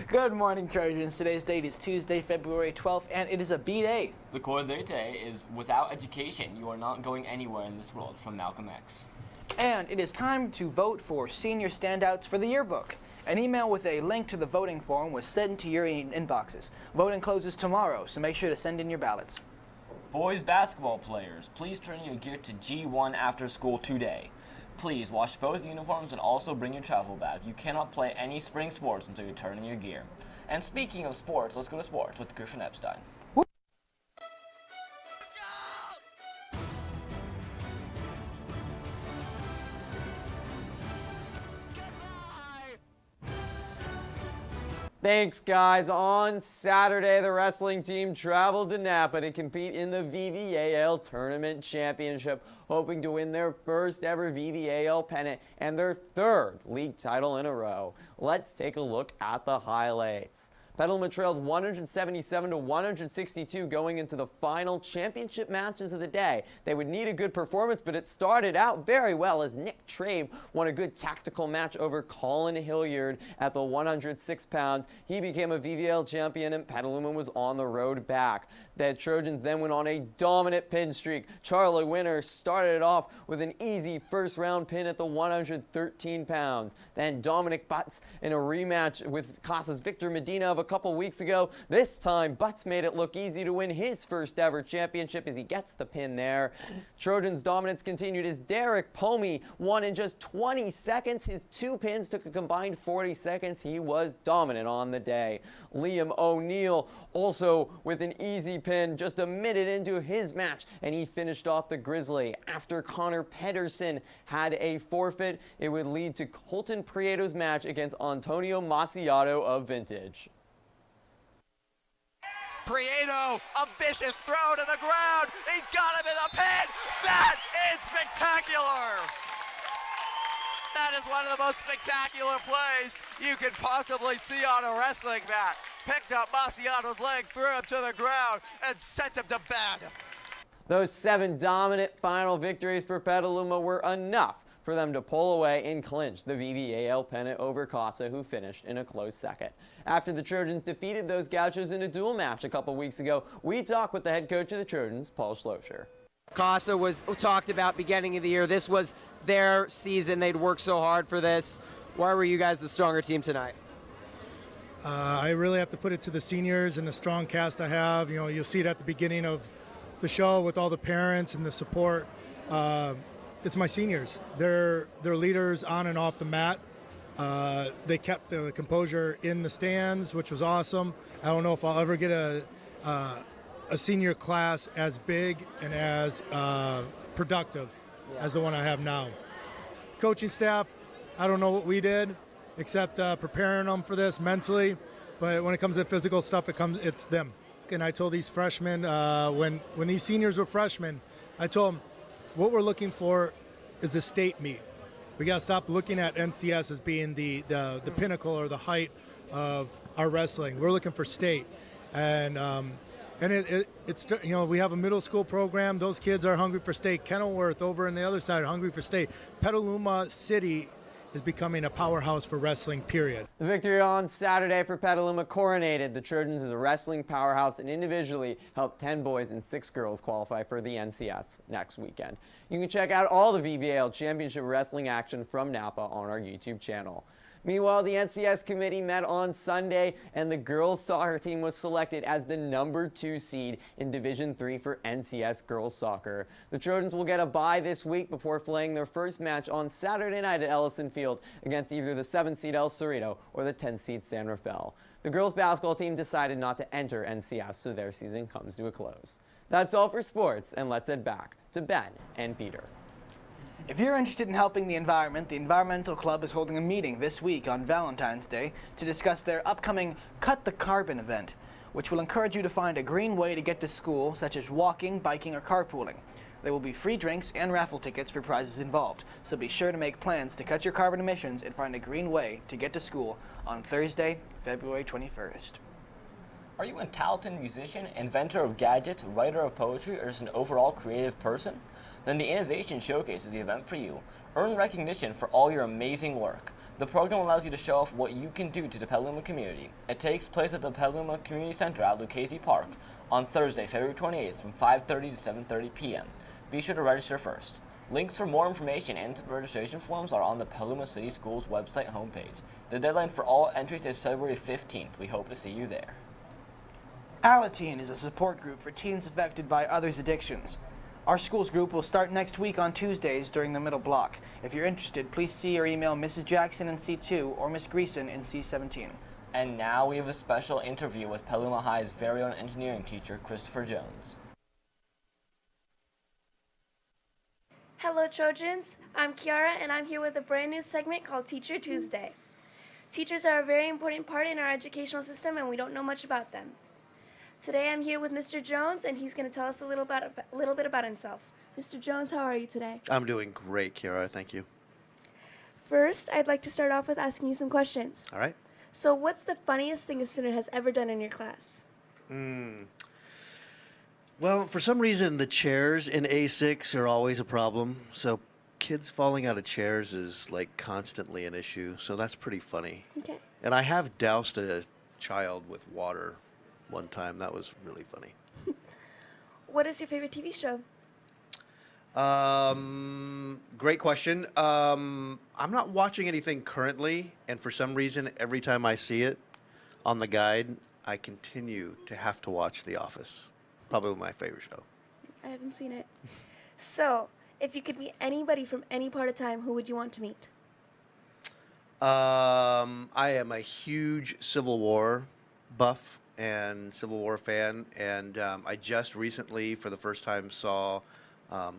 Good morning, Trojans. Today's date is Tuesday, February 12th, and it is a B-Day. The quote of the day today is, "Without education, you are not going anywhere in this world," from Malcolm X. And it is time to vote for senior standouts for the yearbook. An email with a link to the voting form was sent to your inboxes. Voting closes tomorrow, so make sure to send in your ballots. Boys basketball players, please turn your gear to G1 after school today. Please wash both uniforms and also bring your travel bag. You cannot play any spring sports until you turn in your gear. And speaking of sports, let's go to sports with Griffin Epstein. Thanks, guys. On Saturday, the wrestling team traveled to Napa to compete in the VVAL Tournament Championship, hoping to win their first ever VVAL pennant and their third league title in a row. Let's take a look at the highlights. Petaluma trailed 177 to 162 going into the final championship matches of the day. They would need a good performance, but it started out very well as Nick Trabe won a good tactical match over Colin Hilliard at the 106 pounds. He became a VVL champion and Petaluma was on the road back. The Trojans then went on a dominant pin streak. Charlie Winter started it off with an easy first round pin at the 113 pounds. Then Dominic Butts in a rematch with Casas Victor Medina of a couple weeks ago. This time, Butts made it look easy to win his first ever championship as he gets the pin there. Trojans' dominance continued as Derek Pomey won in just 20 seconds. His two pins took a combined 40 seconds. He was dominant on the day. Liam O'Neill also with an easy pin just a minute into his match, and he finished off the Grizzly. After Connor Pedersen had a forfeit, it would lead to Colton Prieto's match against Antonio Maciato of Vintage. Prieto, a vicious throw to the ground. He's got him in the pin. That is spectacular. That is one of the most spectacular plays you could possibly see on a wrestling mat. Picked up Maciato's leg, threw him to the ground, and sent him to bed. Those 7 dominant final victories for Petaluma were enough for them to pull away and clinch the VVAL pennant over Casa, who finished in a close second. After the Trojans defeated those Gauchos in a dual match a couple weeks ago, we talked with the head coach of the Trojans, Paul Schlosser. Casa was talked about beginning of the year. This was their season. They'd worked so hard for this. Why were you guys the stronger team tonight? I really have to put it to the seniors and the strong cast I have. You know, you'll see it at the beginning of the show with all the parents and the support. It's my seniors. They're leaders on and off the mat. They kept the composure in the stands, which was awesome. I don't know if I'll ever get a senior class as big and as productive as the one I have now. Coaching staff, I don't know what we did except preparing them for this mentally, but when it comes to physical stuff, it's them. And I told these freshmen, when these seniors were freshmen, I told them, what we're looking for is a state meet. We got to stop looking at NCS as being the pinnacle or the height of our wrestling. We're looking for state, and it's you know, we have a middle school program. Those kids are hungry for state. Kenilworth over on the other side are hungry for state. Petaluma City is becoming a powerhouse for wrestling, period. The victory on Saturday for Petaluma coronated the Trojans as a wrestling powerhouse and individually helped 10 boys and 6 girls qualify for the NCS next weekend. You can check out all the VVAL Championship Wrestling action from Napa on our YouTube channel. Meanwhile, the NCS committee met on Sunday, and the girls soccer team was selected as the number 2 seed in Division III for NCS girls soccer. The Trojans will get a bye this week before playing their first match on Saturday night at Ellison Field against either the 7 seed El Cerrito or the 10 seed San Rafael. The girls basketball team decided not to enter NCS, so their season comes to a close. That's all for sports, and let's head back to Ben and Peter. If you're interested in helping the environment, the Environmental Club is holding a meeting this week on Valentine's Day to discuss their upcoming Cut the Carbon event, which will encourage you to find a green way to get to school, such as walking, biking, or carpooling. There will be free drinks and raffle tickets for prizes involved, so be sure to make plans to cut your carbon emissions and find a green way to get to school on Thursday, February 21st. Are you a talented musician, inventor of gadgets, writer of poetry, or just an overall creative person? Then the Innovation Showcase is the event for you. Earn recognition for all your amazing work. The program allows you to show off what you can do to the Petaluma community. It takes place at the Petaluma Community Center at Lucchese Park on Thursday, February 28th from 5:30 to 7:30 p.m. Be sure to register first. Links for more information and registration forms are on the Petaluma City Schools website homepage. The deadline for all entries is February 15th. We hope to see you there. Alateen is a support group for teens affected by others' addictions. Our school's group will start next week on Tuesdays during the middle block. If you're interested, please see or email Mrs. Jackson in C2 or Miss Greason in C17. And now we have a special interview with Petaluma High's very own engineering teacher, Christopher Jones. Hello Trojans, I'm Kiara and I'm here with a brand new segment called Teacher Tuesday. Teachers are a very important part in our educational system and we don't know much about them. Today I'm here with Mr. Jones and he's going to tell us a little bit about himself. Mr. Jones, how are you today? I'm doing great, Kiara. Thank you. First, I'd like to start off with asking you some questions. All right. So what's the funniest thing a student has ever done in your class? Well, for some reason, the chairs in A6 are always a problem. So kids falling out of chairs is like constantly an issue. So that's pretty funny. Okay. And I have doused a child with water one time. That was really funny. What is your favorite TV show? Great question. I'm not watching anything currently, and for some reason, every time I see it on the guide, I continue to have to watch The Office. Probably my favorite show. I haven't seen it. So, if you could meet anybody from any part of time, who would you want to meet? I am a huge Civil War buff and Civil War fan, and I just recently, for the first time, saw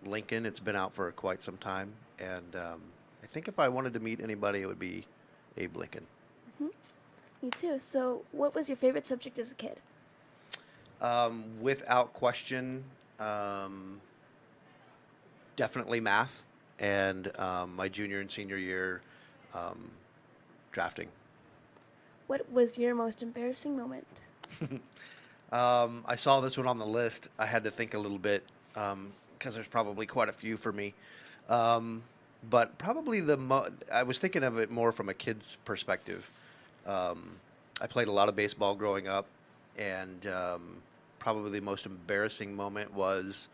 Lincoln. It's been out for quite some time, and I think if I wanted to meet anybody, it would be Abe Lincoln. Me too. So, what was your favorite subject as a kid? Without question, definitely math, and my junior and senior year, drafting. What was your most embarrassing moment? I saw this one on the list. I had to think a little bit because there's probably quite a few for me. But probably I was thinking of it more from a kid's perspective. I played a lot of baseball growing up, and probably the most embarrassing moment was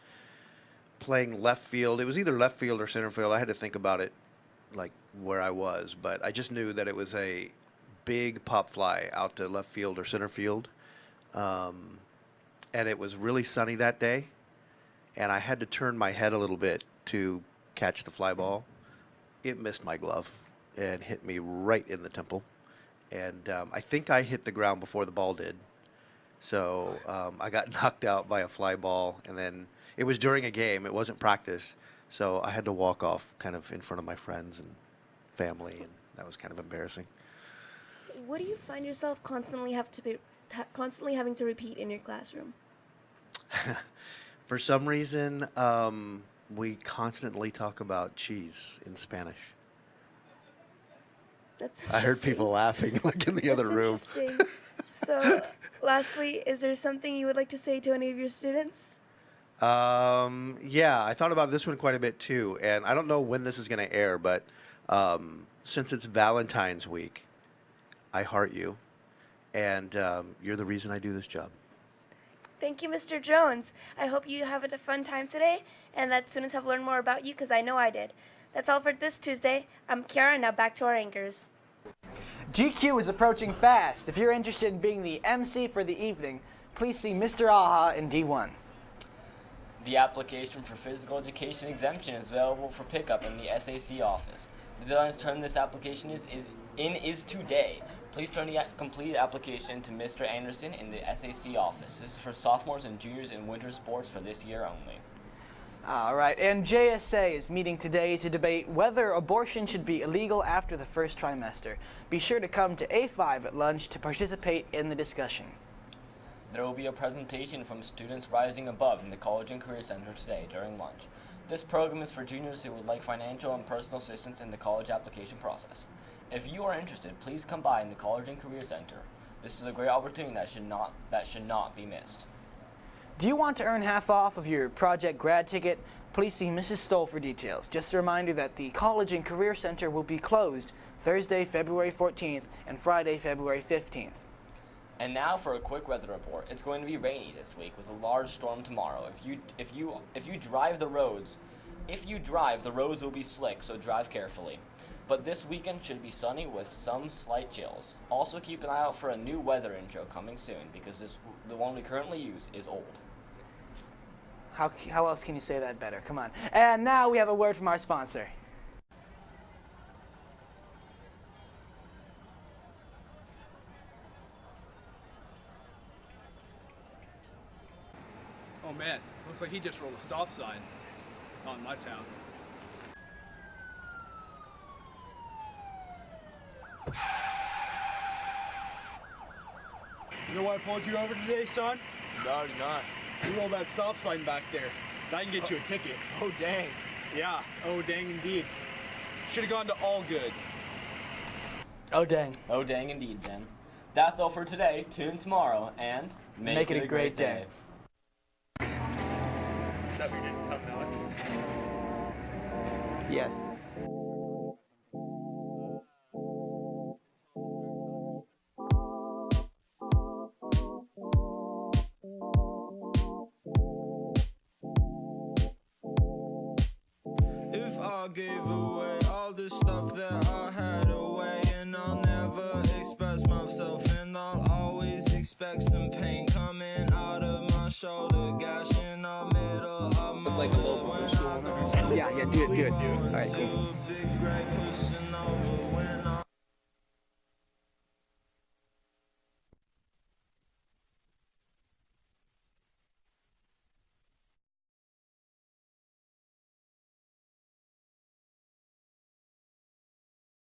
playing left field. It was either left field or center field. I had to think about it, like where I was, but I just knew that it was a big pop fly out to left field or center field. And it was really sunny that day, and I had to turn my head a little bit to catch the fly ball. It missed my glove and hit me right in the temple. And I think I hit the ground before the ball did. So I got knocked out by a fly ball, and then it was during a game. It wasn't practice. So I had to walk off kind of in front of my friends and family, and that was kind of embarrassing. What do you find yourself constantly having to repeat in your classroom? For some reason, we constantly talk about cheese in Spanish. That's I heard people laughing like in the other room. Interesting. So, lastly, is there something you would like to say to any of your students? Yeah, I thought about this one quite a bit too, and I don't know when this is going to air, but since it's Valentine's week, I heart you, and you're the reason I do this job. Thank you, Mr. Jones. I hope you have a fun time today and that students have learned more about you because I know I did. That's all for this Tuesday. I'm Kiara, now back to our anchors. GQ is approaching fast. If you're interested in being the MC for the evening, please see Mr. Aha in D1. The application for physical education exemption is available for pickup in the SAC office. The deadline to turn this application is today. Please turn the completed application to Mr. Anderson in the SAC office. This is for sophomores and juniors in winter sports for this year only. All right, and JSA is meeting today to debate whether abortion should be illegal after the first trimester. Be sure to come to A5 at lunch to participate in the discussion. There will be a presentation from Students Rising Above in the College and Career Center today during lunch. This program is for juniors who would like financial and personal assistance in the college application process. If you are interested, please come by in the College and Career Center. This is a great opportunity that should not be missed. Do you want to earn half off of your project grad ticket? Please see Mrs. Stoll for details. Just a reminder that the College and Career Center will be closed Thursday, February 14th, and Friday, February 15th. And now for a quick weather report. It's going to be rainy this week with a large storm tomorrow. If you drive, the roads will be slick, so drive carefully. But this weekend should be sunny with some slight chills. Also keep an eye out for a new weather intro coming soon because the one we currently use is old. How else can you say that better? Come on. And now we have a word from our sponsor. Oh man, looks like he just rolled a stop sign. Not in my town. You know why I pulled you over today, son? No, you're not. You rolled that stop sign back there. That can get you a ticket. Oh, dang. Yeah, oh dang indeed. Should have gone to all good. Oh, dang. Oh, dang indeed, then. That's all for today. Tune in tomorrow and make it a great day. Is that what you didn't tell Alex? Yes. If I gave away all the stuff that I had away, and I'll never express myself, and I'll always expect some pain coming out of my shoulder, gash in the middle of my Like a local school. Yeah, do it. All right, cool.